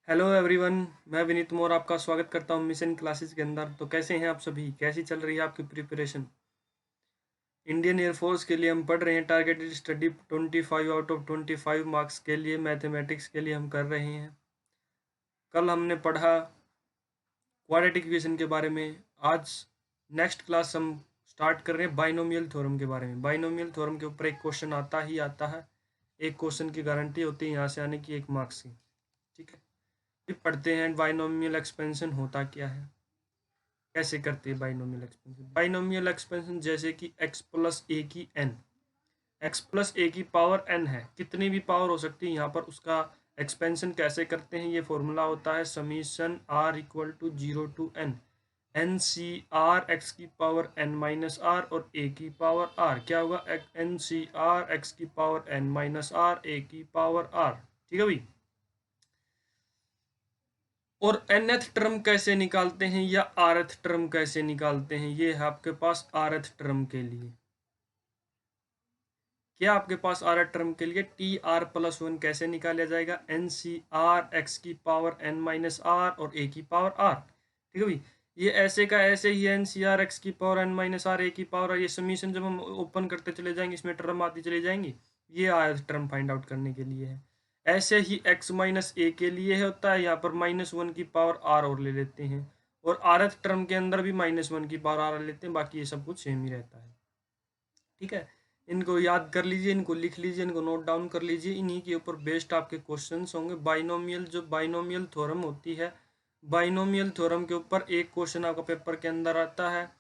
Hello everyone. मैं विनीत मोर आपका स्वागत करता हूँ मिशन क्लासेस के अंदर। तो कैसे हैं आप सभी? कैसी चल रही है आपकी प्रिपरेशन? इंडियन एयरफोर्स के लिए हम पढ़ रहे हैं। Targeted study 25 out of 25 marks के लिए मैथमेटिक्स के लिए हम कर रहे हैं। कल हमने पढ़ा क्वाड्रेटिक इक्वेशन के बारे में। आज नेक्स्ट क्लास हम स्टार्ट कर रहे हैं बाइनोमियल थ्योरम के बारे में। बाइनोमियल थ्योरम के ऊपर एक क्वेश्चन आता ही आता है। एक क्वेश्चन की गारंटी होती है यहाँ से आने की 1 मार्क्स की। ठीक है, फिर पढ़ते हैं बाइनोमियल एक्सपेंशन होता क्या है, कैसे करते हैं बाइनोमियल एक्सपेंशन। बाइनोमियल एक्सपेंशन जैसे कि x प्लस ए की n, x प्लस ए की पावर n है, कितनी भी पावर हो सकती है यहाँ पर। उसका एक्सपेंशन कैसे करते हैं, ये फॉर्मूला होता है summation r equal to 0 to n C are x की पावर n माइनस आर और a की पावर r। क्या होगा? n सी आर एक्स की power n minus R a की पावर r। ठीक है भाई। और nth टर्म कैसे निकालते हैं या rth टर्म कैसे निकालते हैं, ये है आपके पास rth टर्म के लिए। क्या आपके पास rth टर्म के लिए टी आर प्लस 1 कैसे निकाला जाएगा? एन सी आर एक्स की पावर n माइनस आर और a की पावर r। ठीक है भाई। ये ऐसे का ऐसे ही एन सी आर एक्स की power n minus R a की पावर r। ये समीशन जब हम ओपन करते चले जाएंगे इसमें टर्म आती चली जाएंगी। ये rth टर्म फाइंड आउट करने के लिए है। ऐसे ही x माइनस ए के लिए होता है, यहाँ पर -1 की पावर r और ले लेते हैं। और rth टर्म के अंदर भी -1 की पावर r लेते हैं। बाकी ये सब कुछ सेम ही रहता है। ठीक है, इनको याद कर लीजिए, इनको लिख लीजिए, इनको नोट डाउन कर लीजिए। इन्हीं के ऊपर बेस्ड आपके क्वेश्चंस होंगे। बाइनोमियल जो बाइनोमियल थ्योरम होती है, बाइनोमियल थ्योरम के ऊपर एक क्वेश्चन आपका पेपर के अंदर आता है।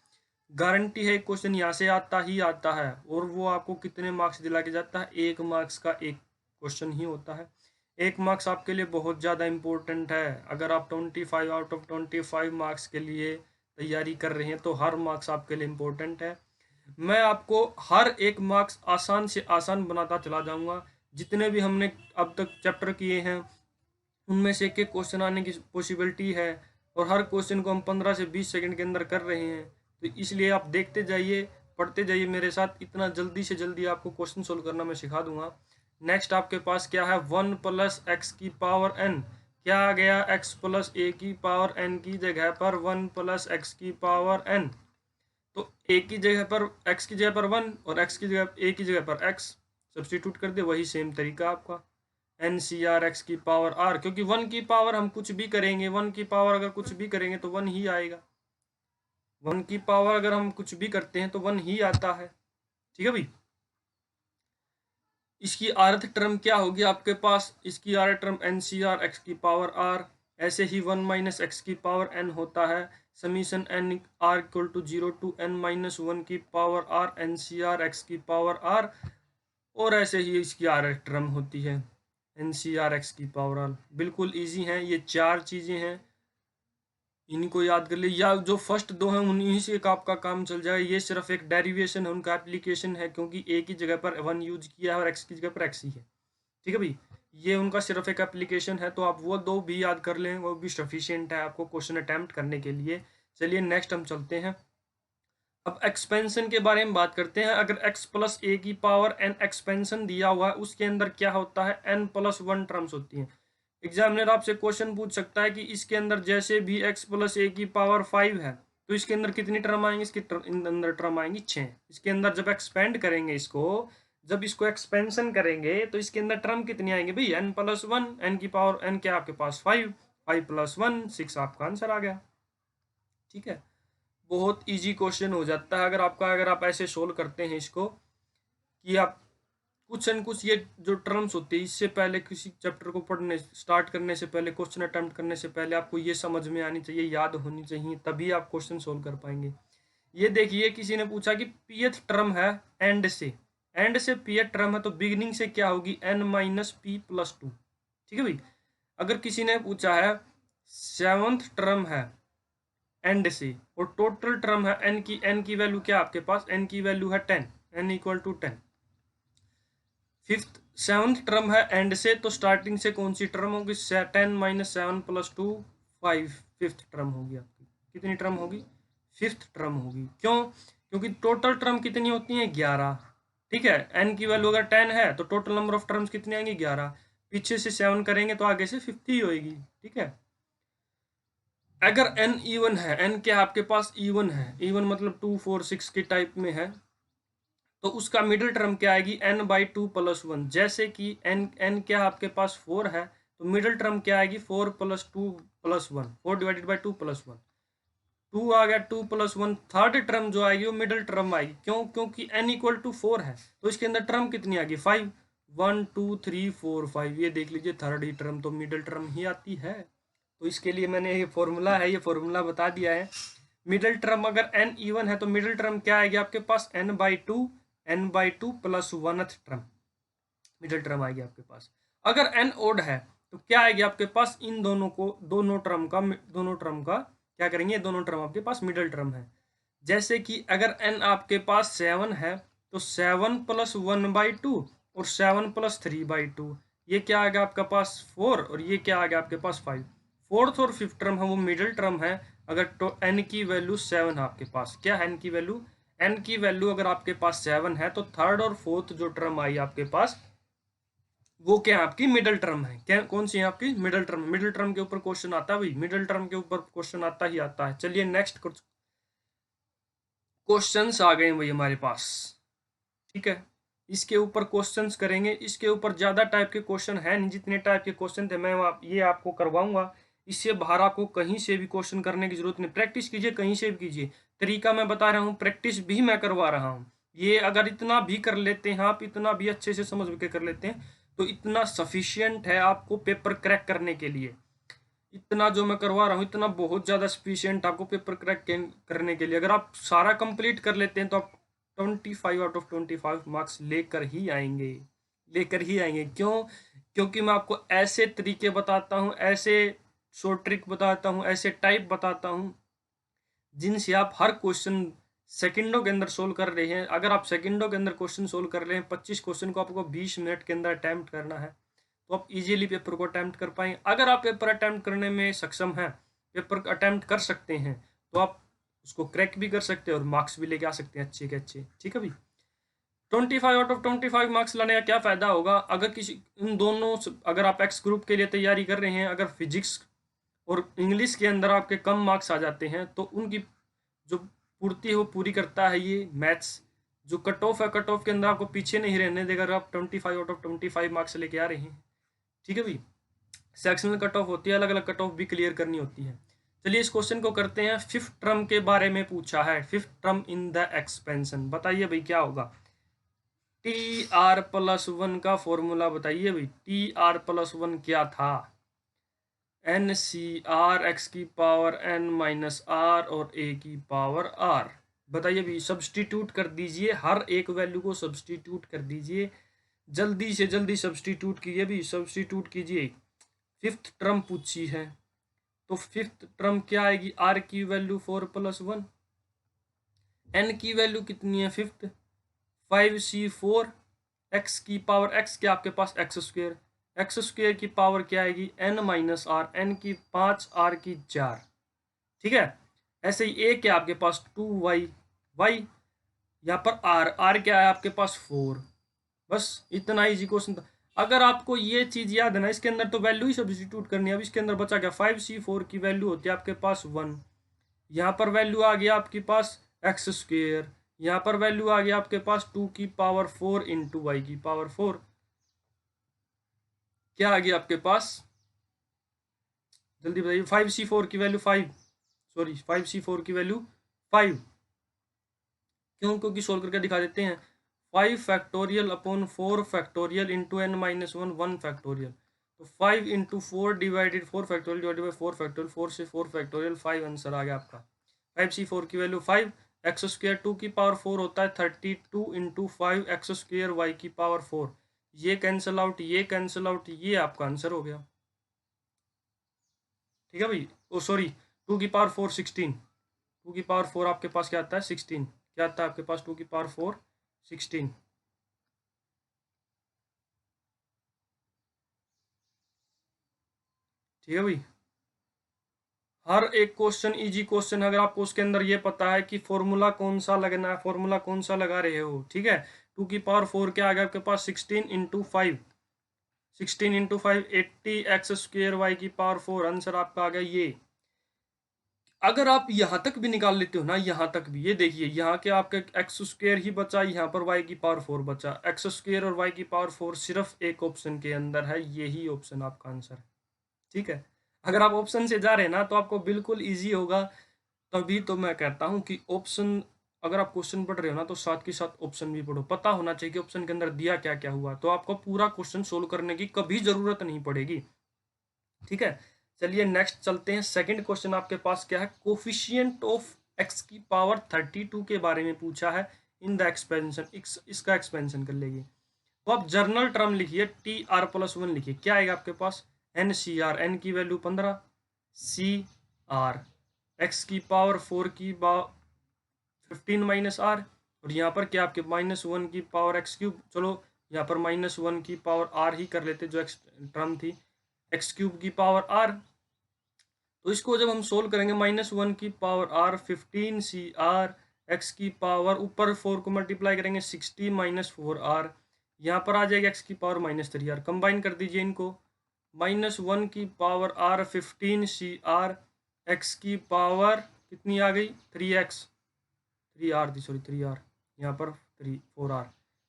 गारंटी है क्वेश्चन यहाँ से आता ही आता है। और वो आपको कितने मार्क्स दिला के जाता है? 1 मार्क्स का एक क्वेश्चन ही होता है। 1 मार्क्स आपके लिए बहुत ज़्यादा इंपॉर्टेंट है। अगर आप 25 आउट ऑफ 25 मार्क्स के लिए तैयारी कर रहे हैं तो हर मार्क्स आपके लिए इम्पोर्टेंट है। मैं आपको हर एक मार्क्स आसान से आसान बनाता चला जाऊंगा। जितने भी हमने अब तक चैप्टर किए हैं उनमें से एक एक क्वेश्चन आने की पॉसिबिलिटी है। और हर क्वेश्चन को हम 15 से 20 सेकंड के अंदर कर रहे हैं। तो इसलिए आप देखते जाइए, पढ़ते जाइए मेरे साथ। इतना जल्दी से जल्दी आपको क्वेश्चन सोल्व करना मैं सिखा दूंगा। नेक्स्ट आपके पास क्या है? 1 प्लस एक्स की पावर n। क्या आ गया? x प्लस ए की पावर n की जगह पर 1 प्लस एक्स की पावर n। तो a की जगह पर x की जगह पर 1 और x की जगह a की जगह पर x सब्सटीट्यूट कर दे। वही सेम तरीका आपका एन सी आर एक्स की पावर r, क्योंकि 1 की पावर हम कुछ भी करेंगे, 1 की पावर अगर कुछ भी करेंगे तो 1 ही आएगा। 1 की पावर अगर हम कुछ भी करते हैं तो 1 ही आता है। ठीक है भाई। इसकी rth टर्म क्या होगी आपके पास? इसकी rth term N C are x की पावर r। ऐसे ही 1 माइनस एक्स की पावर n होता है summation n r equal to 0 to n minus 1 की power r N C are x की पावर r। और ऐसे ही इसकी rth टर्म होती है एन सी आर एक्स की पावर r। बिल्कुल इजी हैं ये 4 चीज़ें हैं, इनको याद कर ले। या जो फर्स्ट 2 हैं उन्हीं से आपका काम चल जाएगा। ये सिर्फ एक डेरिवेशन है, उनका एप्लीकेशन है, क्योंकि ए की जगह पर 1 यूज किया है और एक्स की जगह पर एक्स ही है। ठीक है भाई। ये उनका सिर्फ एक एप्लीकेशन है, तो आप वो 2 भी याद कर लें, वो भी सफिशियंट है आपको क्वेश्चन अटैम्प्ट करने के लिए। चलिए नेक्स्ट हम चलते हैं। अब एक्सपेंशन के बारे में बात करते हैं। अगर x प्लस ए की पावर n एक्सपेंशन दिया हुआ है, उसके अंदर क्या होता है? n प्लस 1 टर्म्स होती हैं। एग्जामिनर आपसे क्वेश्चन पूछ सकता है कि इसके अंदर जैसे भी x प्लस ए की पावर 5 है तो इसके अंदर कितनी टर्म आएंगी? इसके अंदर टर्म आएंगी 6। इसके अंदर जब एक्सपेंड करेंगे इसको, जब इसको एक्सपेंशन करेंगे तो इसके अंदर टर्म कितनी आएंगे भाई? n plus 1। n की पावर n क्या आपके पास? 5। 5 प्लस 1 6 आपका आंसर आ गया। ठीक है, बहुत इजी क्वेश्चन हो जाता है अगर आप ऐसे सोल्व करते हैं इसको, कि आप कुछ न कुछ ये जो टर्म्स होते हैं इससे पहले किसी चैप्टर को पढ़ने स्टार्ट करने से पहले, क्वेश्चन अटेम्प्ट करने से पहले आपको ये समझ में आनी चाहिए, याद होनी चाहिए, तभी आप क्वेश्चन सोल्व कर पाएंगे। ये देखिए, किसी ने पूछा कि पीएथ टर्म है एंड से पीएथ टर्म है तो बिगिनिंग से क्या होगी? n minus P plus 2। ठीक है भाई। अगर किसी ने पूछा है 7th टर्म है एंड से और टोटल टर्म है n की वैल्यू क्या आपके पास? n की वैल्यू है 10, n equal to 10। 7th term है एंड से, तो स्टार्टिंग से कौन सी टर्म होगी? 10 माइनस 7 प्लस 2 5। 5th टर्म होगी आपकी। कितनी टर्म होगी? 5th टर्म होगी। क्यों? क्योंकि टोटल टर्म कितनी होती है? 11। ठीक है, n की वैल्यू अगर 10 है तो टोटल नंबर ऑफ टर्म्स कितनी आएंगी? 11। पीछे से 7 करेंगे तो आगे से 50 ही होएगी, ठीक है। अगर n इवन है, n क्या आपके पास इवन है, इवन मतलब 2 4 6 के टाइप में है, तो उसका मिडिल टर्म क्या आएगी, n/2 + 1। जैसे कि n क्या आपके पास 4 है, तो मिडिल टर्म क्या आएगी, 4 + 2 + 1, 4 / 2 + 1, 2 आ गया, 2 + 1। थर्ड टर्म जो आएगी वो मिडिल टर्म आएगी, क्यों, क्योंकि n = 4 है, तो इसके अंदर टर्म कितनी आ गई, 5, 1 2 3 4 5, ये देख लीजिए थर्ड ही टर्म तो मिडिल टर्म ही आती है। तो इसके लिए मैंने ये फॉर्मूला है, ये फॉर्मूला बता दिया है। मिडिल टर्म अगर n इवन है तो मिडिल टर्म क्या आएगी आपके पास, n/2 + 1th term middle term आएगी आपके पास। अगर n ओड है तो क्या आएगी आपके पास, इन दोनों को, दोनों टर्म का क्या करेंगे, दोनों टर्म आपके पास मिडिल टर्म है। जैसे कि अगर n आपके पास 7 है तो 7 + 1/2 और 7 + 3/2, ये क्या आ गया आपका पास 4, और ये क्या आ गया आपके पास 5। फोर्थ और फिफ्थ टर्म है वो मिडिल टर्म है। अगर तो n की वैल्यू 7 है आपके पास, क्या है n की वैल्यू, n की वैल्यू अगर आपके पास 7 है तो थर्ड और फोर्थ जो टर्म आई आपके पास वो क्या आपकी मिडिल टर्म है। क्या, कौन सी है आपकी मिडिल टर्म। मिडिल टर्म के ऊपर क्वेश्चन आता है भाई, मिडिल टर्म के ऊपर क्वेश्चन आता ही आता है। चलिए नेक्स्ट क्वेश्चंस आ गए भाई हमारे पास, ठीक है। इसके ऊपर क्वेश्चंस करेंगे, इसके ऊपर ज्यादा टाइप के क्वेश्चन है नहीं, जितने टाइप के क्वेश्चन थे मैं ये आपको करवाऊंगा। इससे बाहर आपको कहीं से भी क्वेश्चन करने की जरूरत नहीं, प्रैक्टिस कीजिए, कहीं से भी कीजिए। तरीका मैं बता रहा हूँ, प्रैक्टिस भी मैं करवा रहा हूँ। ये अगर इतना भी कर लेते हैं आप, इतना भी अच्छे से समझ के कर लेते हैं तो इतना सफिशियंट है आपको पेपर क्रैक करने के लिए। इतना जो मैं करवा रहा हूँ इतना बहुत ज़्यादा सफिशियंट आपको पेपर क्रैक करने के लिए। अगर आप सारा कंप्लीट कर लेते हैं तो आप 25/25 मार्क्स लेकर ही आएंगे, लेकर ही आएंगे। क्यों, क्योंकि मैं आपको ऐसे तरीके बताता हूँ, ऐसे शॉर्ट ट्रिक बताता हूँ, ऐसे टाइप बताता हूँ जिनसे आप हर क्वेश्चन सेकंडों के अंदर सोल्व कर रहे हैं। अगर आप सेकंडों के अंदर क्वेश्चन सोल्व कर रहे हैं, 25 क्वेश्चन को आपको 20 मिनट के अंदर अटैम्प्ट करना है, तो आप इजीली पेपर को अटैम्प्ट कर पाएंगे। अगर आप पेपर अटैम्प्ट करने में सक्षम हैं, पेपर अटैम्प्ट कर सकते हैं, तो आप उसको क्रैक भी कर सकते हैं और मार्क्स भी लेके आ सकते हैं अच्छे के अच्छे, ठीक है भाई। 25/25 मार्क्स लाने का क्या फ़ायदा होगा, अगर किसी इन दोनों, अगर आप एक्स ग्रुप के लिए तैयारी कर रहे हैं, अगर फिजिक्स और इंग्लिश के अंदर आपके कम मार्क्स आ जाते हैं तो उनकी जो पूर्ति है वो पूरी करता है ये मैथ्स। जो कट ऑफ है, कट ऑफ के अंदर आपको पीछे नहीं रहने देगा अगर आप 25/25 मार्क्स लेके आ रहे हैं, ठीक है भाई। सेक्शनल कट ऑफ होती है, अलग अलग कट ऑफ भी क्लियर करनी होती है। चलिए इस क्वेश्चन को करते हैं। फिफ्थ टर्म के बारे में पूछा है, fifth term in the expansion, बताइए भाई क्या होगा। TR+1 का फॉर्मूला बताइए भाई, TR+1 क्या था, NCR x⁻n-r और a⁻r। बताइए भाई, सब्सटीट्यूट कर दीजिए, हर एक वैल्यू को सब्सटीट्यूट कर दीजिए, जल्दी से जल्दी सब्सटीट्यूट कीजिए भी, सब्सटीट्यूट कीजिए। फिफ्थ टर्म पूछी है तो फिफ्थ टर्म क्या आएगी, r की वैल्यू 4+1, n की वैल्यू कितनी है फिफ्थ 5c4, x क्या आपके पास x² की पावर क्या आएगी n-r, n की 5 r की 4, ठीक है। ऐसे ही a क्या आपके पास 2y, y यहाँ पर r क्या है आपके पास 4। बस इतना इजी क्वेश्चन था। अगर आपको ये चीज याद है ना, इसके अंदर तो वैल्यू ही सब्स्टिट्यूट करनी है। अब इसके अंदर बचा क्या, 5c4 की वैल्यू होती है आपके पास 1, यहाँ पर वैल्यू आ गया आपके पास x², यहाँ पर वैल्यू आ गया आपके पास 2⁴ इंटू y⁴। क्या आ गया आपके पास, जल्दी बताइए। 5c4 की वैल्यू 5, सॉरी 5c4 की वैल्यू 5, क्यों, क्योंकि सोल्व करके दिखा देते हैं। 5 फैक्टोरियल/4 फैक्टोरियल इंटू n-1 1 फैक्टोरियल, तो 5 into 4 divided 4 factorial divided by 4 factorial, 4 से 4 फैक्टोरियल 5 आंसर आ गया आपका। 5c4 की वैल्यू 5, x² 2⁴ होता है 32 इंटू 5 x² y⁴, ये कैंसिल आउट, ये कैंसिल आउट, ये आपका आंसर हो गया, ठीक है भाई। ओ सॉरी 2⁴ 16, 2⁴ आपके पास क्या आता है 16, क्या आता है आपके पास 2⁴ 16, ठीक है भाई। हर एक क्वेश्चन इजी क्वेश्चन, अगर आपको उसके अंदर ये पता है कि फॉर्मूला कौन सा लगना है, फॉर्मूला कौन सा लगा रहे हो, ठीक है। 2⁴ क्या आ गया आपके पास 16 into 5, 16 into 5 80 x square y की पावर 4, आंसर आपका आ गया ये। अगर आप यहाँ तक भी निकाल लेते हो ना, यहाँ तक भी, ये देखिए यहाँ के आपका एक्स स्क्वेयर ही बचा, यहाँ पर वाई की पावर 4 बचा, एक्स स्क्वेयर और वाई की पावर 4 सिर्फ एक ऑप्शन के अंदर है, यही ऑप्शन आपका आंसर है। ठीक है, अगर आप ऑप्शन से जा रहे हैं ना तो आपको बिल्कुल ईजी होगा। तभी तो मैं कहता हूँ कि ऑप्शन, अगर आप क्वेश्चन पढ़ रहे हो ना तो साथ के साथ ऑप्शन भी पढ़ो, पता होना चाहिए कि ऑप्शन के अंदर दिया क्या क्या हुआ, तो आपको पूरा क्वेश्चन सोल्व करने की कभी जरूरत नहीं पड़ेगी। ठीक है, चलिए नेक्स्ट चलते हैं। सेकंड क्वेश्चन आपके पास क्या है, कोफिशिएंट ऑफ एक्स की पावर 32 के बारे में पूछा है इन द एक्सपेंशन, इसका एक्सपेंशन कर लेगी। तो आप जर्नल टर्म लिखिए, टी आर प्लस 1 लिखिए, क्या आएगा आपके पास, एन सी आर, एन की वैल्यू 15, सी आर एक्स की पावर 4 की 15 माइनस आर, और यहाँ पर क्या आपके -1 की पावर एक्स क्यूब, चलो यहाँ पर -1 की पावर आर ही कर लेते जो एक्स टर्म थी, एक्स क्यूब की पावर आर। तो इसको जब हम सोल्व करेंगे, -1 की power r 15 C are x की पावर, ऊपर 4 को मल्टीप्लाई करेंगे 60 माइनस 4 आर, यहाँ पर आ जाएगा एक्स की पावर -3 आर, कंबाइन कर दीजिए इनको, -1 की power r 15 C are x की पावर कितनी आ गई 3x, 3r थी, सॉरी 3r, यहाँ पर 4r,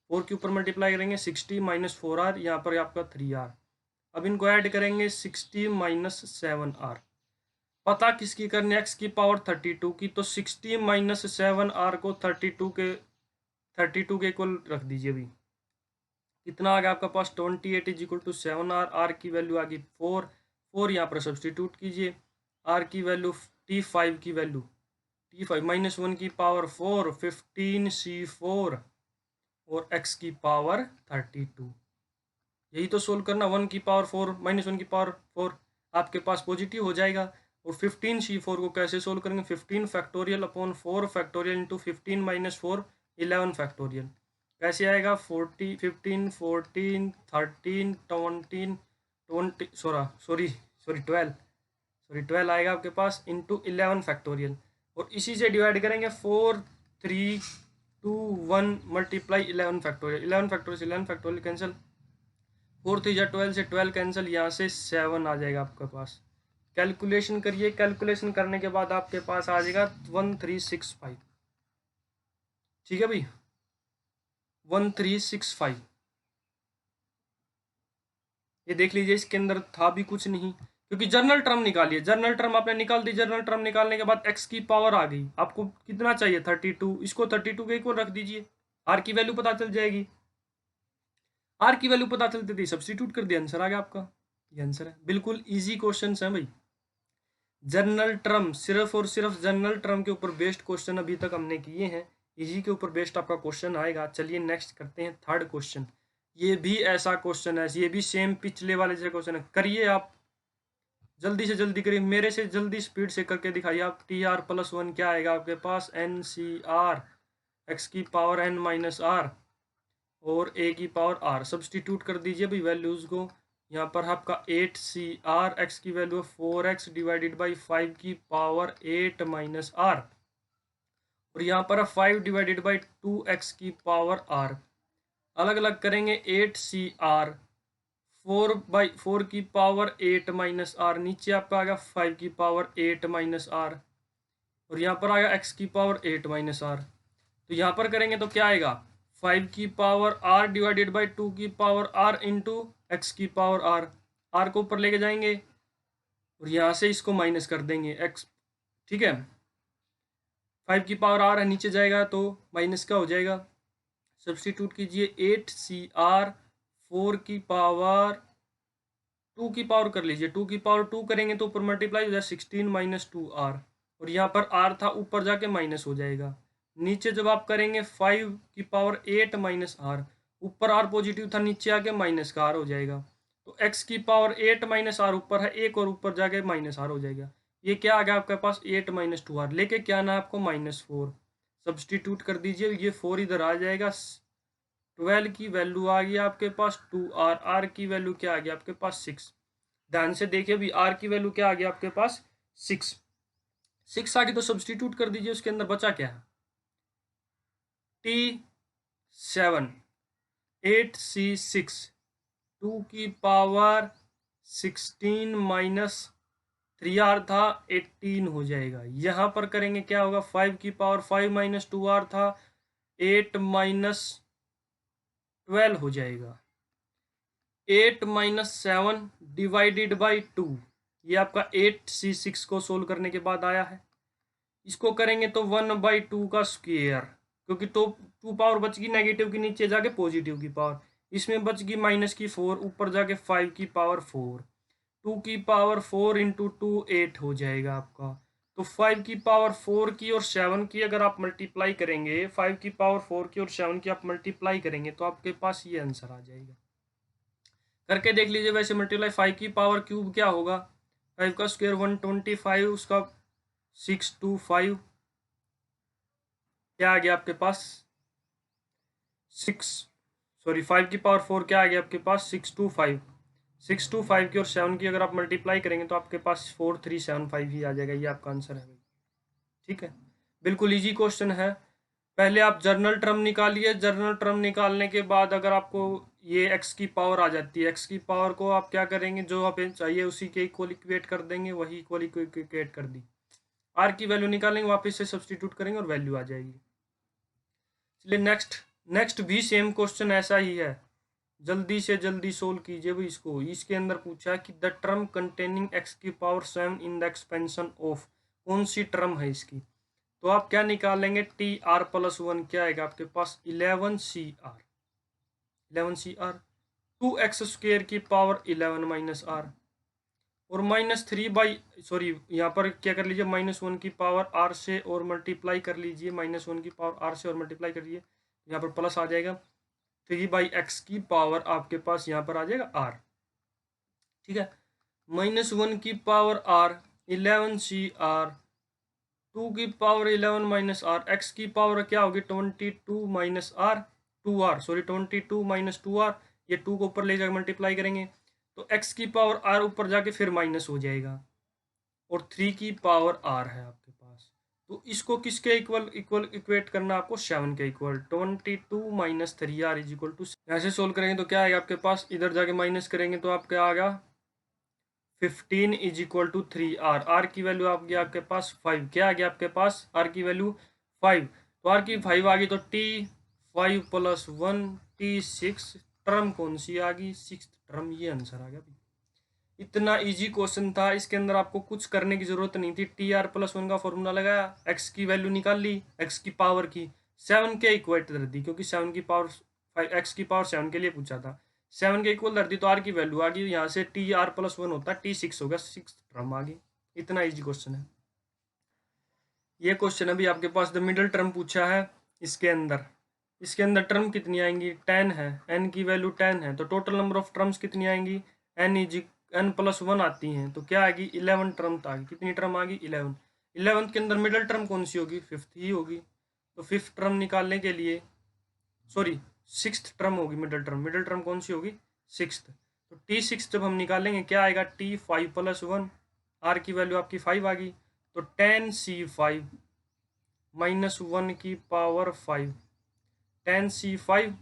4 के ऊपर मल्टीप्लाई करेंगे 60 माइनस 4r, यहाँ पर आपका 3r। अब इनको ऐड करेंगे 60 माइनस 7r, पता किसकी करनी है, एक्स की पावर 32 की, तो 60 माइनस 7r को 32 के इक्वल रख दीजिए। अभी कितना आ गया आपका पास, 28 is equal to 7r, r की वैल्यू आ गई 4, 4 यहाँ पर सब्सटीट्यूट कीजिए, आर की वैल्यू T5 की वैल्यू, T5 -1 की पावर 4 15 C4 और x की पावर 32, यही तो सोल्व करना। 1 की पावर 4 -1 की पावर 4 आपके पास पॉजिटिव हो जाएगा, और 15 C4 को कैसे सोल्व करेंगे, 15 factorial upon 4 factorial into 15 minus 4 11 factorial, कैसे आएगा 40 15 14 13 20 20 सॉरी 12 आएगा आपके पास इंटू 11 फैक्टोरियल, और इसी से डिवाइड करेंगे 4 3 2 1 multiply 11 factorial, 11 factorial 11 factorial cancel, 4 3 12 से 12 कैंसिल, यहाँ से 7 आ जाएगा आपके पास। कैलकुलेशन करिए, कैलकुलेशन करने के बाद आपके पास आ जाएगा 1365। ठीक है भाई, 1365, ये देख लीजिए इसके अंदर था भी कुछ नहीं, क्योंकि जर्नल टर्म निकालिए, जर्नल टर्म आपने निकाल दी, जर्नल टर्म निकालने के बाद एक्स की पावर आ गई, आपको कितना चाहिए 32, इसको 32 के इक्वल रख दीजिए, आर की वैल्यू पता चल जाएगी, आर की वैल्यू पता चलती थी, सब्स्टिट्यूट कर दिया, आंसर आ गया आपका, ये आंसर है। बिल्कुल इजी क्वेश्चन है भाई, जर्नल टर्म, सिर्फ और सिर्फ जर्नल टर्म के ऊपर बेस्ड क्वेश्चन अभी तक हमने किए हैं, इजी के ऊपर बेस्ड आपका क्वेश्चन आएगा। चलिए नेक्स्ट करते हैं थर्ड क्वेश्चन, ये भी ऐसा क्वेश्चन है, ये भी सेम पिछले वाले जैसे क्वेश्चन है, करिए आप जल्दी से जल्दी करिए, मेरे से जल्दी स्पीड से करके दिखाइए आप। TR+1 क्या आएगा आपके पास, NCR एक्स की पावर n माइनस आर और a की पावर r, सब्सटीट्यूट कर दीजिए भाई वैल्यूज को, यहाँ पर आपका 8CR एक्स की वैल्यू 4x डिवाइडेड बाई 5 की पावर 8 माइनस आर, और यहाँ पर 5 डिवाइडेड बाई 2x की पावर r, अलग अलग करेंगे 8CR 4 की पावर 8 माइनस आर, नीचे आपका आ गया 5 की पावर 8 माइनस आर, और यहाँ पर आएगा x की पावर 8 माइनस आर, तो यहाँ पर करेंगे तो क्या आएगा 5 की पावर r डिवाइडेड बाई 2 की पावर r इंटू एक्स की पावर r को ऊपर लेके जाएंगे और यहाँ से इसको माइनस कर देंगे x, ठीक है, 5 की पावर r है नीचे जाएगा तो माइनस का हो जाएगा, सब्सटीट्यूट कीजिए 8CR 4 की पावर 2 की पावर कर लीजिए, 2 की पावर 2 करेंगे तो ऊपर मल्टीप्लाई हो जाए 16 माइनस 2r, और यहाँ पर r था ऊपर जाके माइनस हो जाएगा, नीचे जब आप करेंगे 5 की पावर 8 माइनस आर, ऊपर r पॉजिटिव था नीचे आके माइनस का r हो जाएगा, तो x की पावर 8 माइनस आर ऊपर है एक, और ऊपर जाके माइनस आर हो जाएगा, ये क्या आ गया आपके पास 8 माइनस 2r, लेके क्या आना है आपको -4, सब्सटीट्यूट कर दीजिए, ये 4 इधर आ जाएगा, 12 की वैल्यू आ गई आपके पास 2r, r की वैल्यू क्या आ गया आपके पास 6, ध्यान से देखिए अभी r की वैल्यू क्या आ गया आपके पास 6 आ गई, तो सब्सटीट्यूट कर दीजिए, उसके अंदर बचा क्या है T7 8C6 2 की पावर 16 माइनस 3r था 18 हो जाएगा। यहाँ पर करेंगे क्या होगा, 5 की पावर 5 माइनस 2r था 8 माइनस 12 हो जाएगा। 8 माइनस 7 डिवाइडेड बाई 2, ये आपका 8c6 को सोल्व करने के बाद आया है। इसको करेंगे तो 1/2 का स्क्वेयर, क्योंकि तो 2 पावर बच गई नेगेटिव की नीचे जाके पॉजिटिव की पावर, इसमें बच गई माइनस की 4 ऊपर जाके 5 की पावर 4, 2 की पावर 4 इंटू 2 8 हो जाएगा आपका। तो 5 की पावर 4 की और 7 की अगर आप मल्टीप्लाई करेंगे, 5 की पावर 4 की और 7 की आप मल्टीप्लाई करेंगे तो आपके पास ये आंसर आ जाएगा। करके देख लीजिए। वैसे मल्टीप्लाई 5 की पावर क्यूब क्या होगा, 5 का स्क्वायर 125, उसका 625, क्या आ गया आपके पास 6, सॉरी 5 की पावर 4 क्या आ गया आपके पास 625, 625 की और 7 की अगर आप मल्टीप्लाई करेंगे तो आपके पास 4375 ही आ जाएगा। ये आपका आंसर है भाई। ठीक है, बिल्कुल इजी क्वेश्चन है। पहले आप जर्नल टर्म निकालिए, जर्नल टर्म निकालने के बाद अगर आपको ये एक्स की पावर आ जाती है, एक्स की पावर को आप क्या करेंगे, जो आप चाहिए उसी के इक्वल इक्वेट कर देंगे, वही इक्वल इक्वेट कर दी। आर की वैल्यू निकालेंगे, वापस से सब्सटीट्यूट करेंगे और वैल्यू आ जाएगी। चलिए नेक्स्ट, नेक्स्ट भी सेम क्वेश्चन ऐसा ही है, जल्दी से जल्दी सोल्व कीजिए भाई इसको। इसके अंदर पूछा कि द टर्म कंटेनिंग एक्स की power 7 in the expansion of, कौन सी टर्म है इसकी, तो आप क्या निकालेंगे, टी आर प्लस 1 क्या आएगा आपके पास 11 सी आर, 2x स्क्वेयर की पावर 11 माइनस आर, और -3 बाई, सॉरी यहाँ पर क्या कर लीजिए, -1 की पावर आर से और मल्टीप्लाई कर लीजिए, -1 की पावर आर से और मल्टीप्लाई कर लीजिए, यहाँ पर प्लस आ जाएगा, 3/x की पावर आपके पास यहाँ पर आ जाएगा आर। ठीक है, -1 की पावर आर 11 CR, 2 की पावर 11 माइनस आर, एक्स की पावर क्या होगी 22 minus are, 2r, sorry 22 minus 2r, ये 2 को ऊपर ले जाकर मल्टीप्लाई करेंगे तो x की पावर r ऊपर जाके फिर माइनस हो जाएगा, और 3 की पावर r है आपके पास। तो इसको किसके इक्वल इक्वल इक्वेट करना आपको, 7 के equal, 22 minus 3r is equal to, ऐसे सोल्व करेंगे तो क्या आएगा आपके पास, इधर जाके माइनस करेंगे तो आपके आएगा 15 is equal to 3r, r की वैल्यू आ गया आपके पास 5, क्या आ गया आपके पास आर की वैल्यू 5, तो आर की 5 आ गई, तो टी 5 प्लस 1 T6, टर्म कौन सी आ गई, 6th टर्म, ये आंसर आ गया। इतना इजी क्वेश्चन था, इसके अंदर आपको कुछ करने की जरूरत नहीं थी। टी आर प्लस 1 का फॉर्मूला लगाया, एक्स की वैल्यू निकाल ली, एक्स की पावर की 7 के इक्वेट कर दी, क्योंकि 7 की पावर एक्स की पावर 7 के लिए पूछा था, 7 के इक्वल कर दी तो आर की वैल्यू आ गई, यहाँ से टी आर प्लस 1 होता है T6 होगा, 6th टर्म आ गई। इतना इजी क्वेश्चन है ये क्वेश्चन। अभी आपके पास द मिडल टर्म पूछा है, इसके अंदर टर्म कितनी आएंगी, 10 है, n की वैल्यू 10 है, तो टोटल नंबर ऑफ टर्म्स कितनी आएंगी, n प्लस 1 आती हैं, तो क्या आएगी 11 टर्म आ गई, कितनी टर्म आ गई 11, 11 के अंदर मिडल टर्म कौन सी होगी, 5th ही होगी, तो 5th टर्म निकालने के लिए, सॉरी 6th टर्म होगी मिडल टर्म कौन सी होगी 6th, तो T6 जब हम निकालेंगे क्या आएगा, T5 प्लस 1, आर की वैल्यू आपकी 5 आ गई, तो 10C5 -1 की पावर 5, 10C5,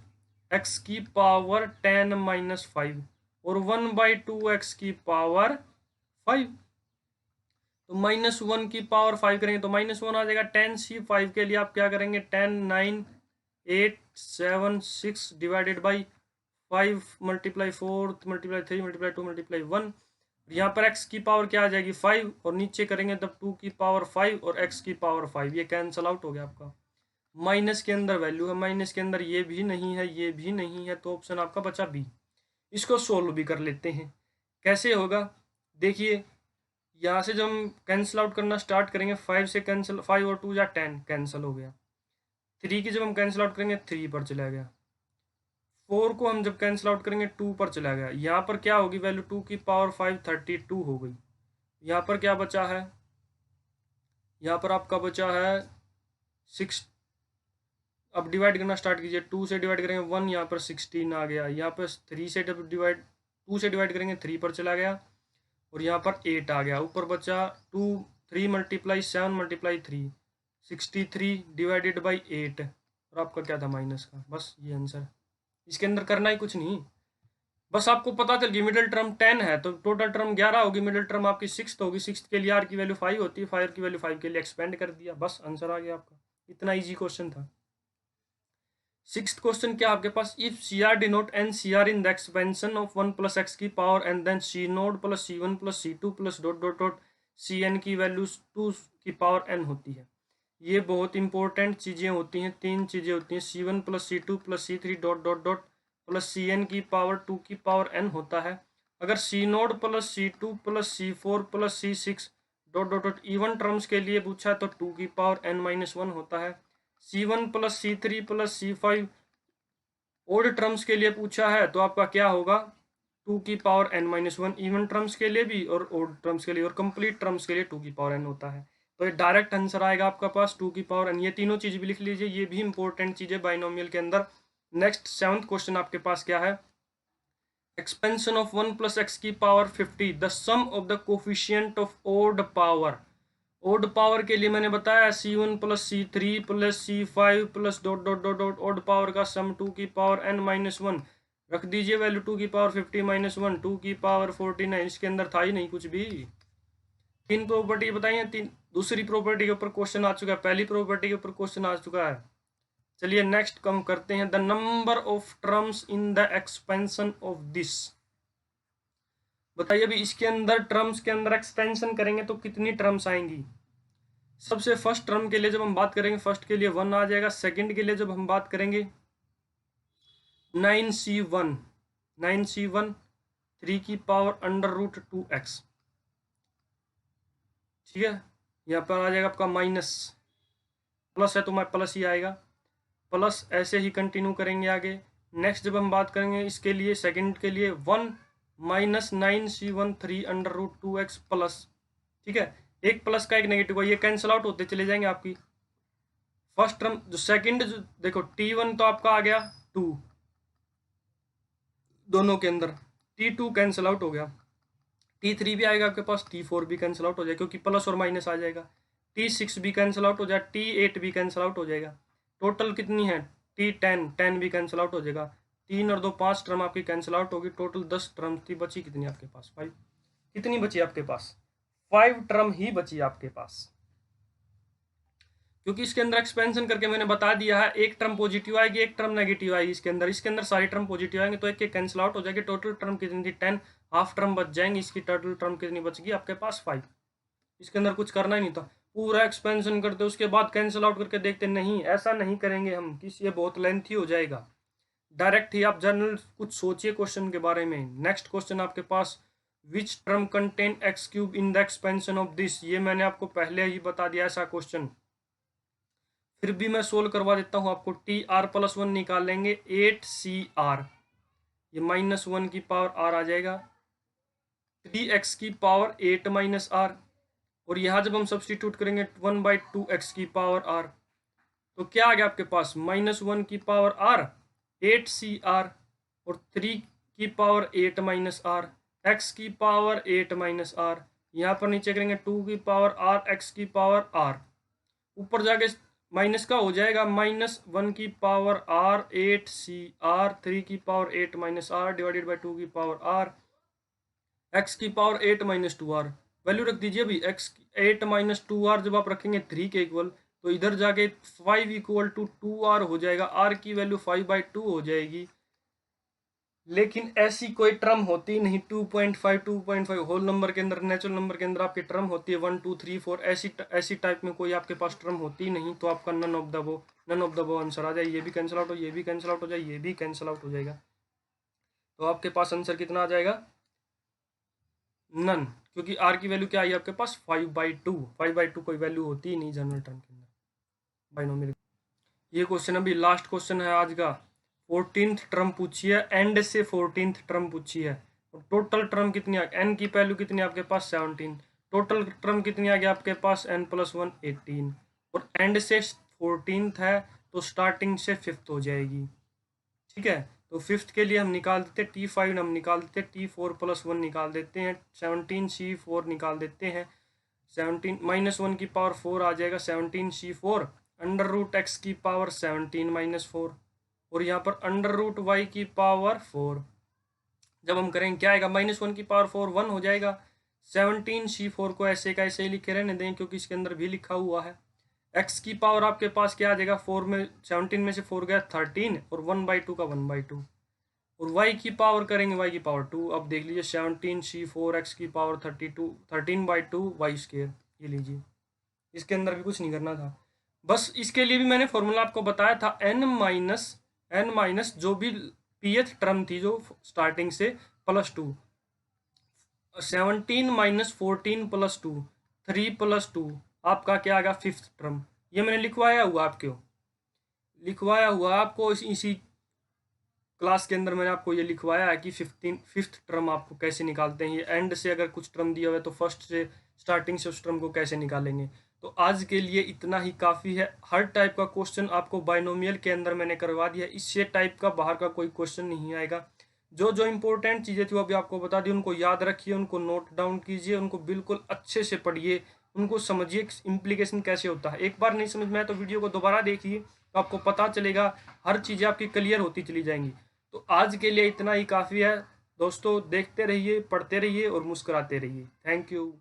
x की पावर 10 माइनस 5, और 1/2 x की पावर 5, तो -1 की पावर 5 करेंगे तो -1 आ जाएगा। 10C5 के लिए आप क्या करेंगे, 10 9 8 7 6 divided by 5 multiply 4 multiply 3 multiply 2 multiply 1, यहाँ पर x की पावर क्या आ जाएगी 5, और नीचे करेंगे तब 2 की पावर 5 और x की पावर 5, ये कैंसल आउट हो गया आपका। माइनस के अंदर वैल्यू है, माइनस के अंदर ये भी नहीं है, ये भी नहीं है, तो ऑप्शन आपका बचा बी। इसको सोल्व भी कर लेते हैं, कैसे होगा देखिए, यहाँ से जब हम कैंसिल आउट करना स्टार्ट करेंगे, 5 से कैंसिल, 5 और 2 या 10 कैंसिल हो गया, 3 की जब हम कैंसिल आउट करेंगे 3 पर चला गया, 4 को हम जब कैंसिल आउट करेंगे 2 पर चला गया, यहाँ पर क्या होगी वैल्यू 2 की पावर 5 32 हो गई। यहाँ पर क्या बचा है, यहाँ पर आपका बचा है 6, अब डिवाइड करना स्टार्ट कीजिए, 2 से डिवाइड करेंगे 1, यहाँ पर 16 आ गया, यहाँ पर 3 से डिवाइड, 2 से डिवाइड करेंगे 3 पर चला गया, और यहाँ पर 8 आ गया, ऊपर बचा 2, 3 मल्टीप्लाई 7 मल्टीप्लाई 3, 63 डिवाइडेड बाई 8, और आपका क्या था माइनस का, बस ये आंसर। इसके अंदर करना ही कुछ नहीं, बस आपको पता चल गई मिडिल टर्म 10 है तो टोटल टर्म 11 होगी, मिडिल टर्म आपकी 6 होगी, 6 के लिए आर की वैल्यू 5 होती है, 5 की वैल्यू 5 के लिए एक्सपेंड कर दिया, बस आंसर आ गया आपका। इतना इजी क्वेश्चन था। सिक्स्थ क्वेश्चन क्या आपके पास, if C r denote n C r in the expansion of 1 plus x की power and then C naught plus C one plus C two plus dot dot dot C n की value 2 की power N होती है। ये बहुत important चीज़ें होती हैं, 3 चीज़ें होती हैं, C one plus C two plus C three dot dot dot plus C n की पावर 2 की पावर एन होता है। अगर C naught plus C two plus C four plus C six dot dot dot even terms के लिए पूछा है तो 2 की पावर एन माइनस वन होता है। C one plus C three plus C five odd terms के लिए पूछा है तो आपका क्या होगा, 2 की power n minus one, even terms के लिए भी और ओड टर्म्स के लिए, और कंप्लीट टर्म्स के लिए 2 की पावर एन होता है। तो ये डायरेक्ट आंसर आएगा आपका पास 2 की पावर एन। ये तीनों चीज भी लिख लीजिए, ये भी इंपॉर्टेंट चीज है बाइनोमियल के अंदर। नेक्स्ट 7th क्वेश्चन आपके पास क्या है, एक्सपेंशन ऑफ 1 प्लस एक्स की power 50 the sum of the coefficient of odd power. Odd power के लिए मैंने बताया C1 plus C3 plus C5 plus dot dot dot dot odd power का सम 2 की पावर n माइनस वन, रख दीजिए value 2 की पावर 50 माइनस वन, 2 की पावर 49, इसके अंदर था ही नहीं कुछ भी। 3 प्रॉपर्टी बताई हैं, 3 दूसरी प्रॉपर्टी के ऊपर क्वेश्चन आ चुका है, पहली प्रॉपर्टी के ऊपर क्वेश्चन आ चुका है। चलिए नेक्स्ट कम करते हैं, the number of terms in the expansion of this. बताइए अभी इसके अंदर टर्म्स के अंदर एक्सपेंशन करेंगे तो कितनी टर्म्स आएंगी। सबसे फर्स्ट टर्म के लिए जब हम बात करेंगे, फर्स्ट के लिए 1 आ जाएगा, सेकंड के लिए जब हम बात करेंगे 9c1, 9c1 3 की पावर अंडर रूट 2x, ठीक है। यहाँ पर आ जाएगा आपका माइनस, प्लस है तो मैं प्लस ही आएगा, प्लस ऐसे ही कंटिन्यू करेंगे आगे। नेक्स्ट जब हम बात करेंगे इसके लिए सेकंड के लिए 1 minus 9c1 3 under root 2x plus, ठीक है। एक प्लस का एक नेगेटिव है, ये कैंसिल आउट होते चले जाएंगे आपकी। फर्स्ट टर्म जो सेकंड जो देखो t1 तो आपका आ गया 2 दोनों के अंदर, t2 कैंसिल आउट हो गया, t3 भी आएगा आपके पास, t4 भी कैंसिल आउट हो जाएगा क्योंकि प्लस और माइनस आ जाएगा, t6 भी कैंसिल आउट हो जाएगा, t8 भी कैंसिल आउट हो जाएगा। टोटल कितनी है t10, 10 भी कैंसिल आउट हो जाएगा, 3 और 2 5 टर्म आपकी कैंसिल आउट होगी, टोटल 10 टर्म थी, बची कितनी आपके पास 5, कितनी बची आपके पास 5 टर्म ही बची आपके पास, क्योंकि इसके अंदर एक्सपेंशन करके मैंने बता दिया है, एक टर्म पॉजिटिव आएगी एक टर्म नेगेटिव आएगी, इसके अंदर सारी टर्म पॉजिटिव आएंगे तो एक एक कैंसिल आउट हो जाएगी, टोटल टर्म कितनी थी 10, हाफ टर्म बच जाएंगी, इसकी टोटल टर्म कितनी बचेगी आपके पास 5। इसके अंदर कुछ करना ही नहीं था, पूरा एक्सपेंशन करते उसके बाद कैंसिल आउट करके देखते, नहीं ऐसा नहीं करेंगे हम, किसी ये बहुत लेंथी हो जाएगा। डायरेक्ट ही आप जनरल कुछ सोचिए क्वेश्चन के बारे में। नेक्स्ट क्वेश्चन आपके पास, which term contain x cube in the expansion of this, ये मैंने आपको पहले ही बता दिया ऐसा क्वेश्चन, फिर भी मैं सोल्व करवा देता हूं आपको। टी आर प्लस वन निकाल लेंगे 8c r, ये माइनस वन की पावर r आ जाएगा, 3x की पावर 8 माइनस r, और यहाँ जब हम सब्सटीट्यूट करेंगे 1/2x की पावर r, तो क्या आ गया आपके पास माइनस वन की पावर r 8c r और 3 की पावर 8 माइनस r, x की पावर 8 माइनस r, यहाँ पर नीचे करेंगे 2 की पावर r x की पावर r, ऊपर जाके माइनस का हो जाएगा माइनस वन की पावर r 8c r 3 की power 8 minus r divided by 2 की पावर r, x की पावर 8 माइनस 2r, वैल्यू रख दीजिए अभी x 8 माइनस 2r जब आप रखेंगे 3 के इक्वल तो इधर जाके 5 इक्वल टू 2r हो जाएगा, r की वैल्यू 5/2 हो जाएगी। लेकिन ऐसी कोई टर्म होती नहीं 2.5 2.5 होल नंबर के अंदर, नेचुरल नंबर के अंदर आपकी टर्म होती है 1 2 3 4, ऐसी टाइप में कोई आपके पास टर्म होती नहीं, तो आपका नन ऑफ द वो आंसर आ जाए, ये भी कैंसिल आउट हो, ये भी कैंसिल आउट हो जाए, ये भी कैंसिल आउट हो जाएगा, तो आपके पास आंसर कितना आ जाएगा नन, क्योंकि आर की वैल्यू क्या आई आपके पास 5/2, 5/2 कोई वैल्यू होती ही नहीं जनरल टर्म के अंदर बाइनोमियल। ये क्वेश्चन अभी लास्ट क्वेश्चन है आज का, 14th टर्म पूछी है, एंड से 14th टर्म पूछी है, और टोटल टर्म कितनी आ, एन की वैल्यू कितनी आपके पास 17, टोटल टर्म कितनी आ गया आपके पास n + 1 18, और एंड से 14th है तो स्टार्टिंग से 5th हो जाएगी, ठीक है। तो 5th के लिए हम निकाल देते हैं t5, हम निकाल देते हैं t4 + 1 निकाल देते हैं, 17c4 निकाल देते हैं, 17 माइनस वन की पावर 4 आ जाएगा, 17c4 अंडर रूट एक्स की पावर 17 - 4, और यहाँ पर अंडर रूट वाई की पावर 4। जब हम करेंगे क्या आएगा, -1 की पावर 4 1 हो जाएगा। 17C4 को ऐसे का ऐसे ही लिखे रहने दें क्योंकि इसके अंदर भी लिखा हुआ है। x की पावर आपके पास क्या आ जाएगा, 4 में 17 में से 4 गया 13 और 1/2 का 1/2 और y की पावर करेंगे y की पावर 2। अब देख लीजिए 17C4 x की पावर 32 13/2 y²। ये लीजिए, इसके अंदर भी कुछ नहीं करना था, बस इसके लिए भी मैंने फॉर्मूला आपको बताया था n माइनस जो भी pth टर्म थी जो स्टार्टिंग से +2, 17 माइनस 14 +2 3 +2 आपका क्या आ गया 5th टर्म। ये मैंने लिखवाया हुआ आपको इसी क्लास के अंदर मैंने आपको ये लिखवाया है कि 5th टर्म आपको कैसे निकालते हैं। ये एंड से अगर कुछ टर्म दिया हुआ है तो फर्स्ट से स्टार्टिंग से उस टर्म को कैसे निकालेंगे। तो आज के लिए इतना ही काफ़ी है। हर टाइप का क्वेश्चन आपको बाइनोमियल के अंदर मैंने करवा दिया, इससे टाइप का बाहर का कोई क्वेश्चन नहीं आएगा। जो जो इंपॉर्टेंट चीज़ें थी वो अभी आपको बता दी, उनको याद रखिए, उनको नोट डाउन कीजिए, उनको बिल्कुल अच्छे से पढ़िए, उनको समझिए इम्प्लीकेशन कैसे होता है। एक बार नहीं समझ में आए तो वीडियो को दोबारा देखिए, तो आपको पता चलेगा, हर चीज़ें आपकी क्लियर होती चली जाएंगी। तो आज के लिए इतना ही काफ़ी है दोस्तों। देखते रहिए, पढ़ते रहिए और मुस्कुराते रहिए। Thank you.